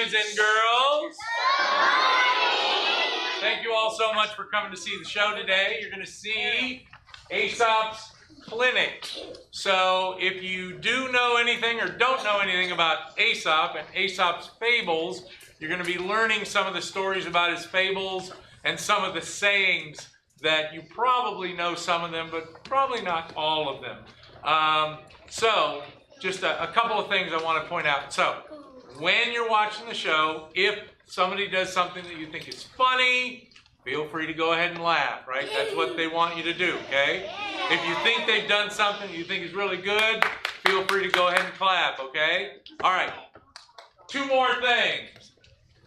boys and girls. Thank you all so much for coming to see the show today. You're going to see Aesop's Clinic. So if you do know anything or don't know anything about Aesop and Aesop's fables, you're going to be learning some of the stories about his fables and some of the sayings that you probably know some of them, but probably not all of them. So just a couple of things I want to point out. So when you're watching the show, if somebody does something that you think is funny, feel free to go ahead and laugh, right? That's what they want you to do, okay? If you think they've done something you think is really good, feel free to go ahead and clap, okay? All right, two more things.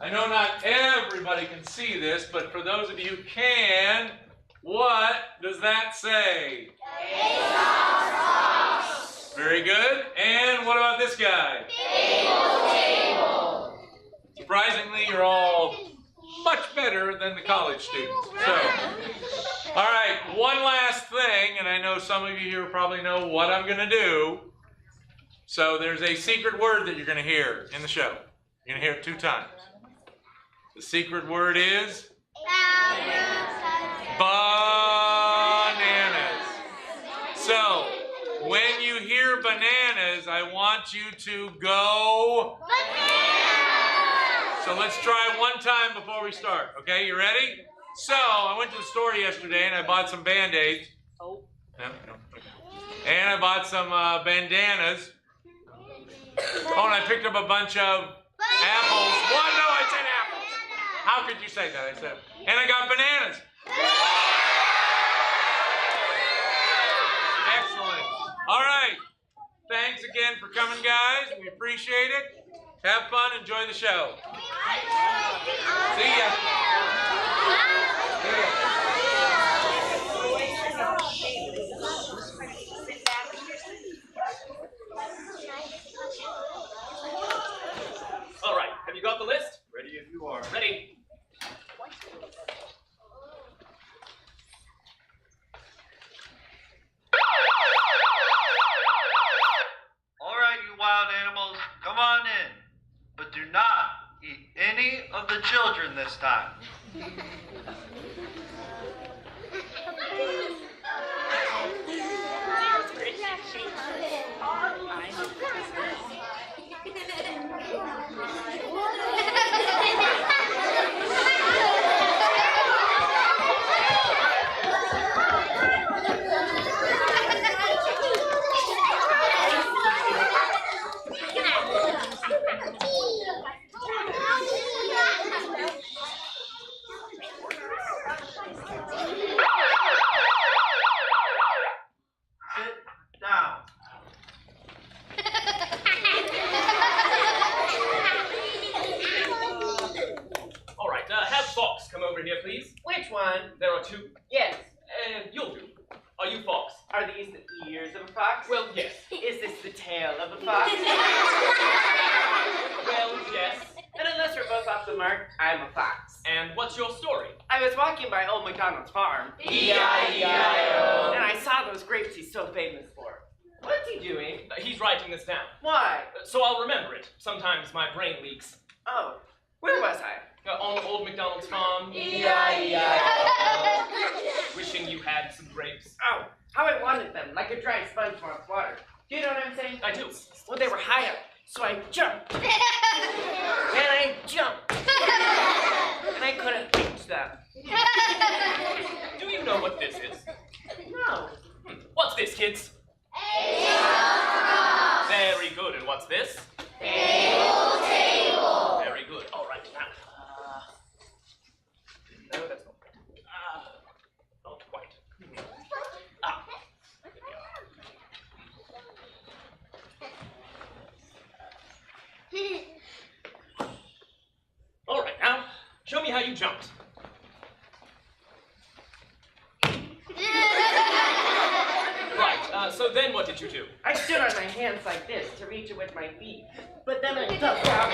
I know not everybody can see this, but for those of you who can, what does that say? Aesop. Very good. And what about this guy? Table. Surprisingly, you're all much better than the college students. So, all right, one last thing, and I know some of you here probably know what I'm going to do. So there's a secret word that you're going to hear in the show. You're going to hear it 2 times. The secret word is bananas. So when you hear bananas, I want you to go bananas. So let's try one time before we start. Okay, you ready? So I went to the store yesterday and I bought some Band-Aids. Oh. No. And I bought some bandanas. Oh, and I picked up a bunch of apples. What? No, I said apples. How could you say that? I said, and I got bananas. Excellent. All right. Thanks again for coming, guys. We appreciate it. Have fun. Enjoy the show. See ya. All right. Have you got the list? Ready if you are. Ready. All right, you wild animals, come on in. But do not eat any of the children this time. Here, please. Which one? There are 2. Yes. You'll do. Are you fox? Are these the ears of a fox? Well, yes. Is this the tail of a fox? Well, yes. And unless we're both off the mark, I'm a fox. And what's your story? I was walking by Old MacDonald's farm. E-I-E-I-O. And I saw those grapes he's so famous for. What's he doing? He's writing this down. Why? So I'll remember it. Sometimes my brain leaks. Oh, where was I? On Old MacDonald's farm. E-I-E-I-O. Wishing you had some grapes. Oh, how I wanted them, like a dry sponge wants water. Do you know what I'm saying? I do. Well, they were high up, so I jumped. And I jumped. And I couldn't reach them. Do you know what this is? No. What's this, kids? Aesop. Very good. And what's this? Table. Very good. All right, now. No, that's not right. Not quite. All right, now, show me how you jumped. Right, so then what did you do? I stood on my hands like this to reach it with my feet, but then I jumped down.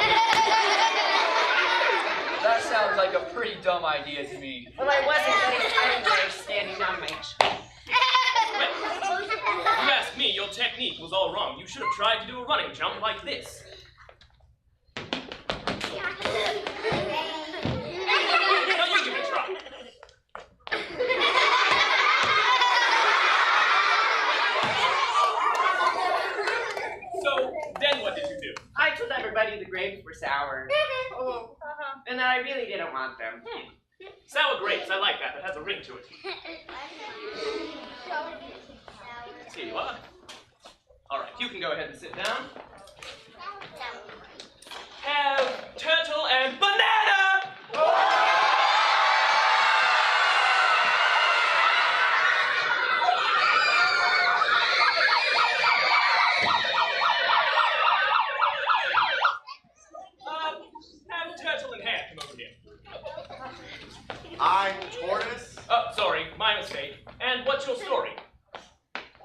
That sounds like a pretty dumb idea to me. Well, I wasn't getting tired when I was standing on my chest. Well, you ask me, your technique was all wrong. You should have tried to do a running jump like this. Now you give it a try. So, then what did you do? I told everybody the grapes were sour. And that I really didn't want them. Sour grapes, I like that. That has a ring to it. Here you are. All right, you can go ahead and sit down. Have turtle and banana! Have turtle and hare come over here. I'm Tortoise. Oh, sorry, my mistake. And what's your story?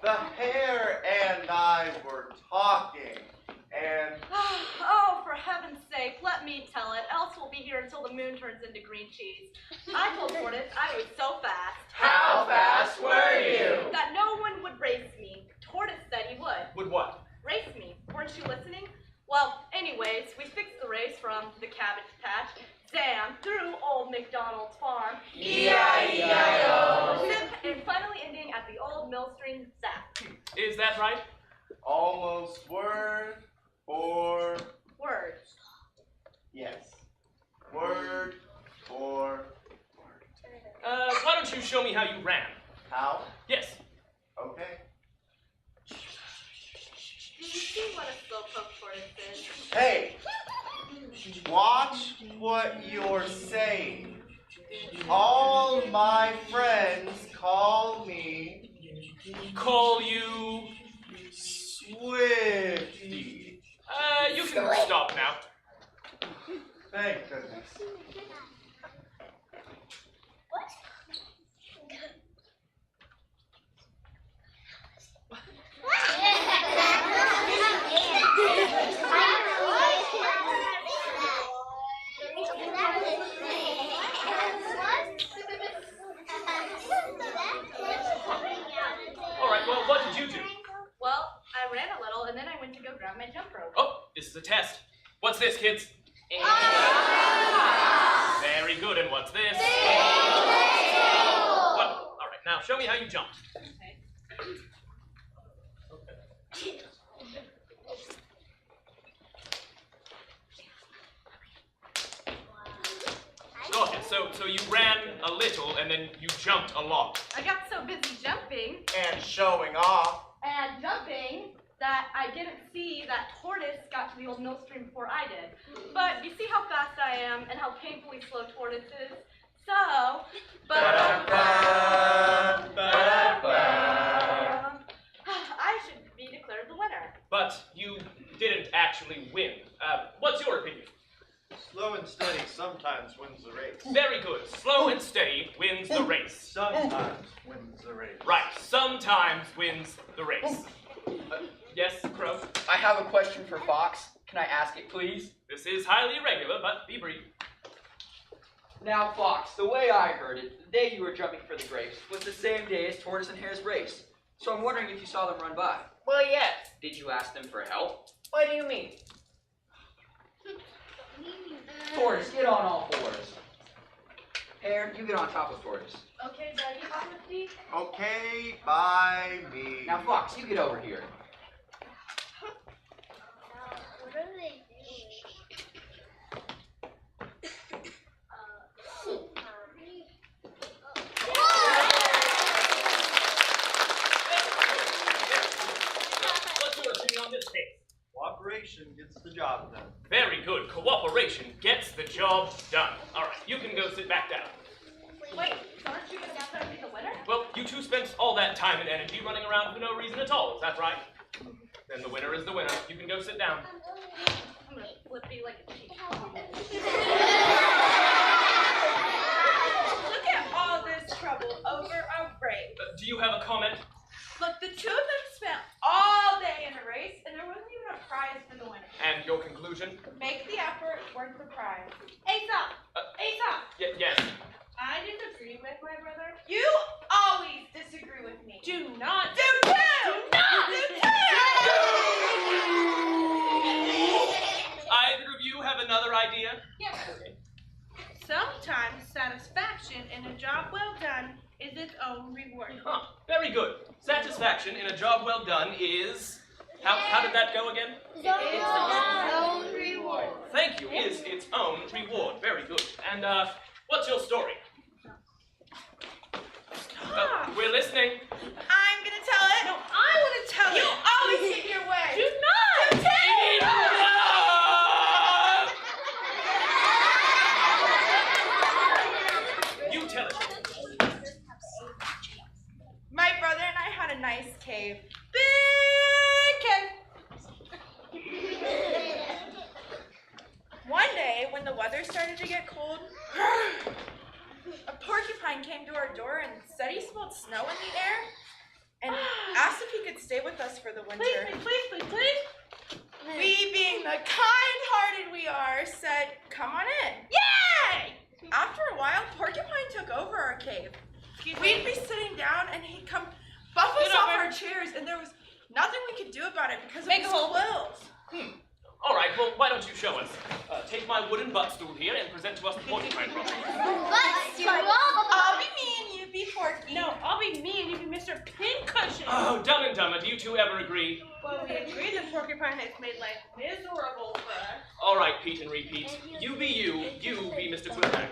The hare and I were talking, and Oh, for heaven's sake, let me tell it, else we'll be here until the moon turns into green cheese. I told Tortoise I was so fast. How fast were you? That no one would race me. Tortoise said he would. Would what? Race me. Weren't you listening? Well, anyways, we fixed the race from the cabbage patch down through old MacDonald's farm. E-I-E-I-O. And finally ending at the old Millstream Sap. Is that right? almost word for Word. yes. Word for word. Why don't you show me how you ran? How? Yes. Okay. Do you see what a slowpoke tortoise is? Hey, watch what you're saying. All my friends call me Call you... Swifty. You can stop now. Thank goodness. All right, well, what did you do? Well, I ran a little and then I went to go grab my jump rope. Oh, this is a test. What's this, kids? Very good, and what's this? What? All right, now show me how you jumped. Go ahead. So you ran a little and then you jumped a lot. I got so busy jumping And showing off. and jumping that I didn't see that Tortoise got to the old Millstream before I did. But you see how fast I am and how painfully slow Tortoise is. So, I should be declared the winner. But you didn't actually win. What's your opinion? Slow and steady sometimes wins the race. Very good. Slow and steady wins the race. Sometimes wins the race. Right. Sometimes wins the race. Yes, Crow? I have a question for Fox. Can I ask it, please? This is highly irregular, but be brief. Now, Fox, the way I heard it, the day you were jumping for the grapes was the same day as Tortoise and Hare's race. So I'm wondering if you saw them run by. Well, yes. Did you ask them for help? What do you mean? Tortoise, get on all fours. Hare, you get on top of Tortoise. Okay, Daddy, Honesty? Okay, by me. Now, Fox, you get over here. What are they doing? What's your opinion on this case? Cooperation gets the job done. Very good. Cooperation gets the job done. All right, you can go sit back down. Wait, aren't you going to be the winner? Well, you two spent all that time and energy running around for no reason at all. Is that right? Then the winner is the winner. You can go sit down. I'm going to flip you like a cheap. Look at all this trouble over a race. Do you have a comment? Look, the two of them spent all day in a race, and there wasn't even a prize for the winner. And your conclusion? Make the effort worth the prize. Aesop! Aesop! Yes. I disagree with my brother. You always disagree with me. Do not do two! Do not do two! Either of you have another idea? own reward. Huh, very good. Satisfaction in a job well done is... How did that go again? Its own reward. Thank you, is its own reward. Very good. And, what's your story? We're listening. I'm gonna tell it. No, I want to tell it. You always get your way. Do not. You tell it. My brother and I had a nice cave. Big cave. One day, when the weather started to get cold, a porcupine came to our door and said he smelled snow in the air and asked if he could stay with us for the winter. Please. We, being the kind-hearted we are, said, come on in. Yay! After a while, Porcupine took over our cave. We'd be sitting down and he'd come buff us off our chairs and there was nothing we could do about it because of his quills. All right, well, why don't you show us? Take my wooden butt stool here and present to us the porcupine problem. I'll be me and you be Porky. No, I'll be me and you be Mr. Pincushion. Oh, Dumb and Dumber, do you two ever agree? Well, we agree that Porcupine has made life miserable for us. All right, Pete and repeat. You be you, you be Mr. Quillback.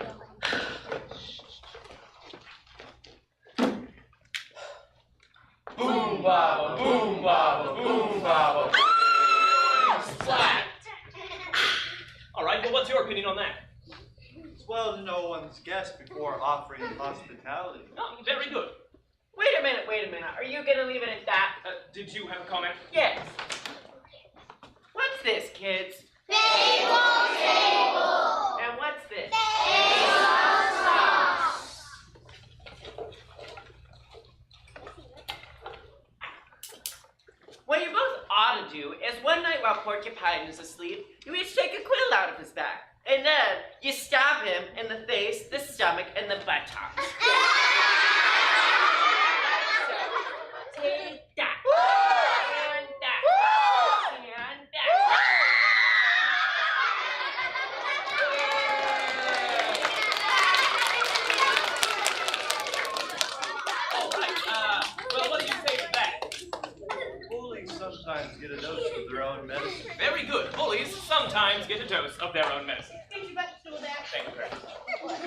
Boom baba, boom baba, boom baba. Splat! All right, well, what's your opinion on that? It's well to know one's guest before offering hospitality. Oh, very good. Wait a minute. Are you gonna leave it at that? Did you have a comment? Yes. What's this, kids? Table. And what's this? What you both ought to do is one night while Porcupine is asleep, you each take a quill out of his back. And then you stab him in the face, the stomach, and the buttocks. So, take that. And that. And that. All right, well, what do you say to that? Bullies sometimes get a dose of their own medicine. Very good. Bullies sometimes get a dose of their own medicine. Thank you, vegetable dash. Thank you very much. Let's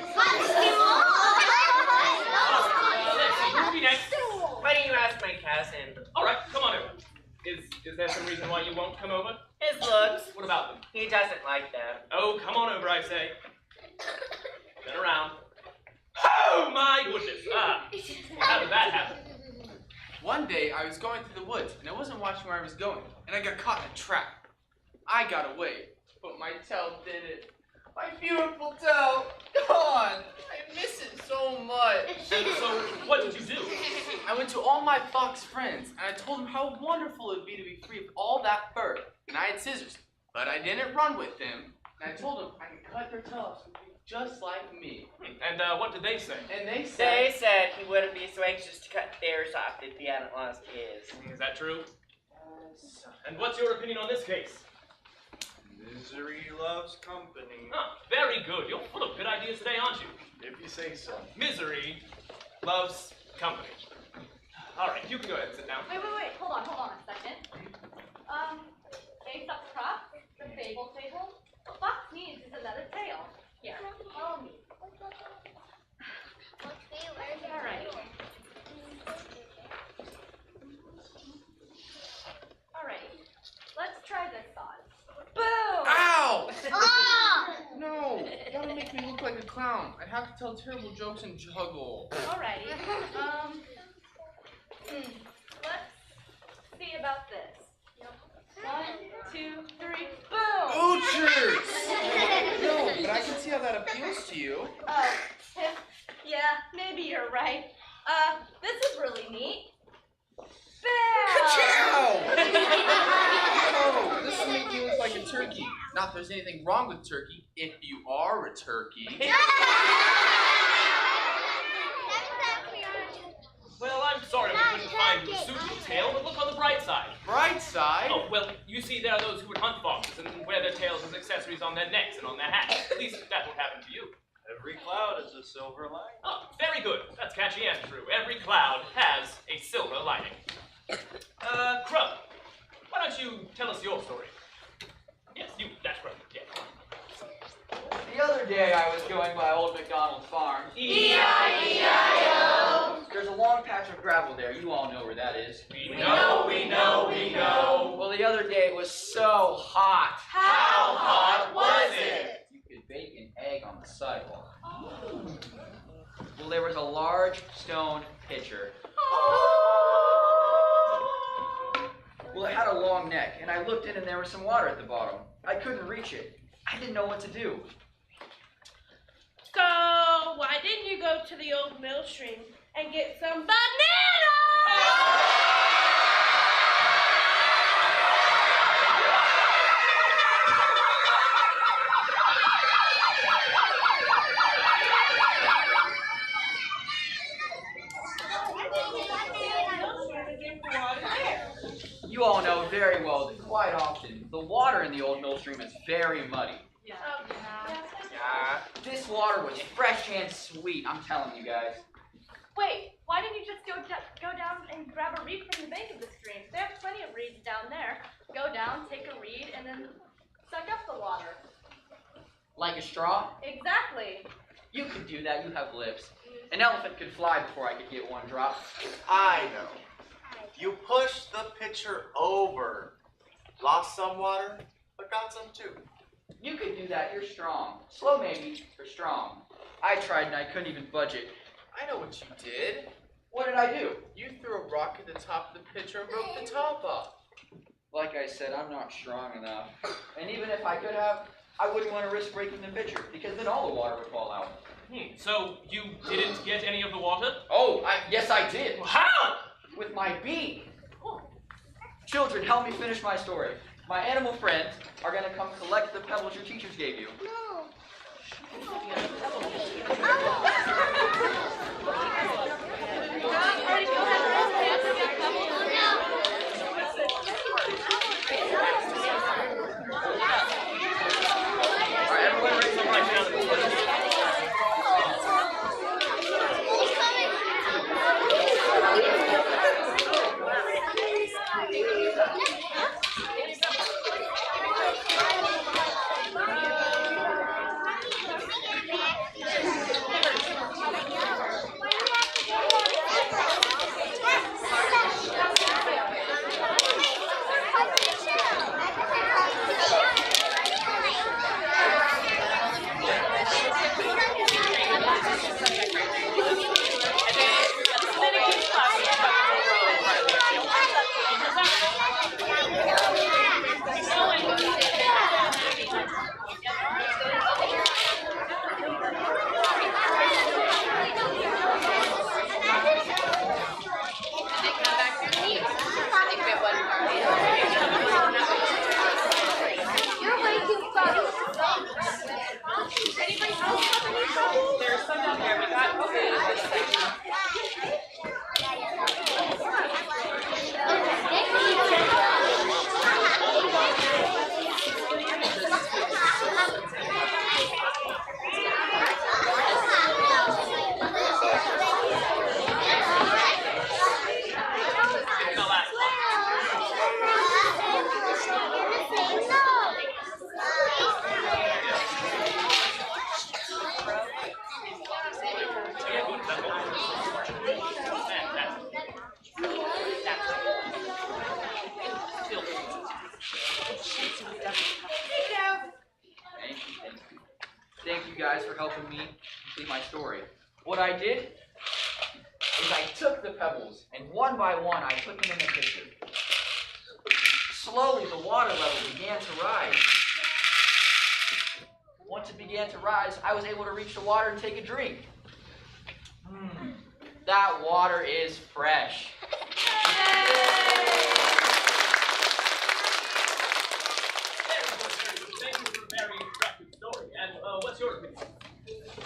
see, who'll be next? Why don't you ask my cousin? All right, come on over. Is there some reason why you won't come over? His looks. What about them? He doesn't like them. Oh, come on over, I say. Turn around. Oh, my goodness. How did that happen? One day, I was going through the woods, and I wasn't watching where I was going, and I got caught in a trap. I got away, but my tail didn't. My beautiful tail, gone. I miss it so much. And so, what did you do? I went to all my fox friends, and I told them how wonderful it would be to be free of all that fur. And I had scissors, but I didn't run with them. And I told them I could cut their tails just like me. And what did they say? And they They said, said he wouldn't be so anxious to cut theirs off if he hadn't lost his. Is that true? And what's your opinion on this case? Misery loves company. Huh, very good. You're full of good ideas today, aren't you? If you say so. Misery loves company. All right, you can go ahead and sit down. Wait. Hold on a second. Aesop's prop, the fable table. What Fox needs is another tail. Here, follow me. All right. All right. Let's try this on. Boom! ow! No, that'll make me look like a clown. I'd have to tell terrible jokes and juggle. Alrighty. Let's see about this. 1, 2, 3, boom! Oochers! No, but I can see how that appeals to you. Oh, yeah, maybe you're right. This is really neat. Bam! Ka-chow! Oh, this will make you look like a turkey. Not that there's anything wrong with turkey, if you are a turkey. Well, I'm sorry we couldn't find you a suitable tail, but look on the bright side. Bright side? Oh, well, you see, there are those who would hunt foxes and wear their tails as accessories on their necks and on their hats. At least that would happen to you. Every cloud is a silver lining. Oh, very good. That's catchy and true. Every cloud has a silver lining. Crow, why don't you tell us your story? Yes, you, that's Crow, yeah. The other day I was going by Old MacDonald's farm. E-I-E-I-O. There's a long patch of gravel there. You all know where that is. We know. Well, the other day it was so hot. How hot was it? You could bake an egg on the sidewalk. Well, there was a large stone pitcher. Well, it had a long neck, and I looked in and there was some water at the bottom. I couldn't reach it. I didn't know what to do. So, why didn't you go to the old mill stream and get some bananas? You all know very well that quite often the water in the old mill stream is very muddy. Yeah. This water was fresh and sweet, I'm telling you guys. Wait, why didn't you just go down and grab a reed from the bank of the stream? They have plenty of reeds down there. Go down, take a reed, and then suck up the water. Like a straw? Exactly. You could do that, you have lips. An elephant could fly before I could get one drop. I know. You pushed the pitcher over. Lost some water, but got some too. You could do that, you're strong. Slow maybe, but strong. I tried and I couldn't even budge it. I know what you did. What did I do? You threw a rock at the top of the pitcher and broke the top off. Like I said, I'm not strong enough. And even if I could have, I wouldn't want to risk breaking the pitcher, because then all the water would fall out. So, you didn't get any of the water? Oh, yes I did. How? With my beak. Children, help me finish my story. My animal friends are going to come collect the pebbles your teachers gave you. Thank you guys for helping me complete my story. What I did is I took the pebbles, and one by one I put them in the pitcher. Slowly the water level began to rise. Once it began to rise, I was able to reach the water and take a drink. That water is fresh. Thank you for a very attractive story. And what's your opinion?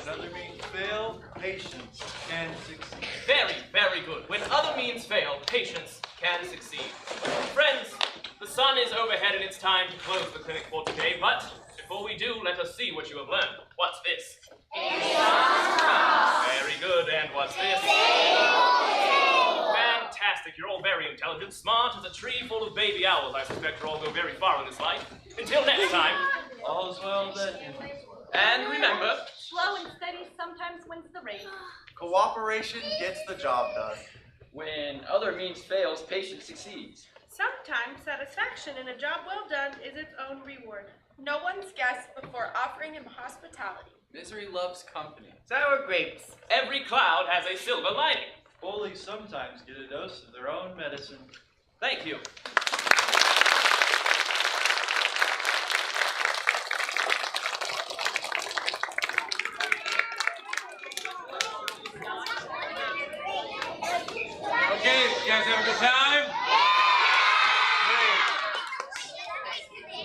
Another means fail, patience can succeed. Very, very good. When other means fail, patience can succeed. Friends, the sun is overhead and it's time to close the clinic for today, but before we do, let us see what you have learned. What's this? Very good, and what's this? Fantastic, you're all very intelligent, smart as a tree full of baby owls. I suspect you'll all go very far in this life. Until next time. All's well that And remember, Slow and steady sometimes wins the race. Cooperation gets the job done. When other means fails, patience succeeds. Sometimes satisfaction in a job well done is its own reward. No one's guest before offering him hospitality. Misery loves company. Sour grapes. every cloud has a silver lining. bullies sometimes get a dose of their own medicine. Thank you. Okay, you guys have a good time?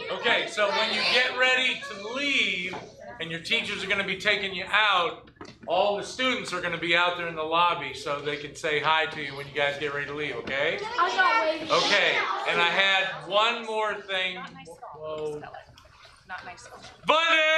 Great. Okay, so when you get ready to leave and your teachers are going to be taking you out, all the students are going to be out there in the lobby so they can say hi to you when you guys get ready to leave, okay? Okay, and I had one more thing. Whoa. Not nice. Bunny!